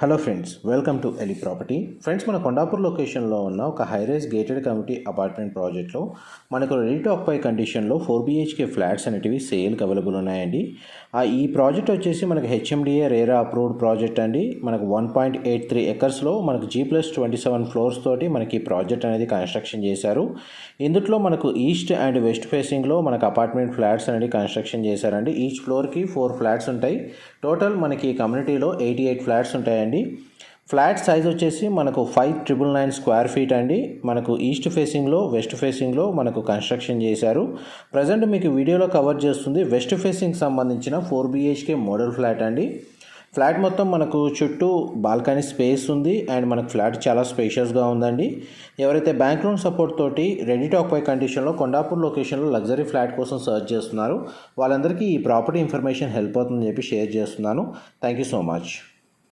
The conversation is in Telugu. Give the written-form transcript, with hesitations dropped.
హలో ఫ్రెండ్స్, వెల్కమ్ టు ఎలి ప్రాపర్టీ. ఫ్రెండ్స్, మన కొండాపూర్ లొకేషన్లో ఉన్న ఒక హైరైజ్ గేటెడ్ కమ్యూనిటీ అపార్ట్మెంట్ ప్రాజెక్ట్లో మనకు రెడీ టు ఆక్యుపై కండిషన్లో 4 BHK ఫ్లాట్స్ అనేటివి సేల్కి అవైలబుల్ ఉన్నాయండి. ఈ ప్రాజెక్ట్ వచ్చేసి మనకి హెచ్ఎండిఏ రేరా అప్రూవ్డ్ ప్రాజెక్ట్ అండి. మనకు 1.83 ఎకర్స్లో మనకు G+27 ఫ్లోర్స్ తోటి మనకి ప్రాజెక్ట్ అనేది కన్స్ట్రక్షన్ చేశారు. ఇందులో మనకు ఈస్ట్ అండ్ వెస్ట్ ఫేసింగ్లో మనకు అపార్ట్మెంట్ ఫ్లాట్స్ అనేది కన్స్ట్రక్షన్ చేశారండి. ఈచ్ ఫ్లోర్కి 4 ఫ్లాట్స్ ఉంటాయి. టోటల్ మనకి కమ్యూనిటీలో 88 ఫ్లాట్స్ ఉంటాయండి. ఫ్లాట్ సైజ్ వచ్చేసి మనకు 5999 స్క్వేర్ ఫీట్ అండి. మనకు ఈస్ట్ ఫేసింగ్లో వెస్ట్ ఫేసింగ్లో మనకు కన్స్ట్రక్షన్ చేశారు. ప్రజెంట్ మీకు వీడియోలో కవర్ చేస్తుంది వెస్ట్ ఫేసింగ్ సంబంధించిన 4 BHK మోడల్ ఫ్లాట్ అండి. ఫ్లాట్ మొత్తం మనకు చుట్టూ బాల్కనీ స్పేస్ ఉంది అండ్ మనకు ఫ్లాట్ చాలా స్పేషియస్గా ఉందండి. ఎవరైతే బ్యాంక్ లోన్ సపోర్ట్ తోటి రెడీ టు ఆక్యుపై కండిషన్లో కొండాపూర్ లొకేషన్లో లగ్జరీ ఫ్లాట్ కోసం సర్చ్ చేస్తున్నారు, వాళ్ళందరికీ ఈ ప్రాపర్టీ ఇన్ఫర్మేషన్ హెల్ప్ అవుతుందని చెప్పి షేర్ చేస్తున్నాను. Thank you so much.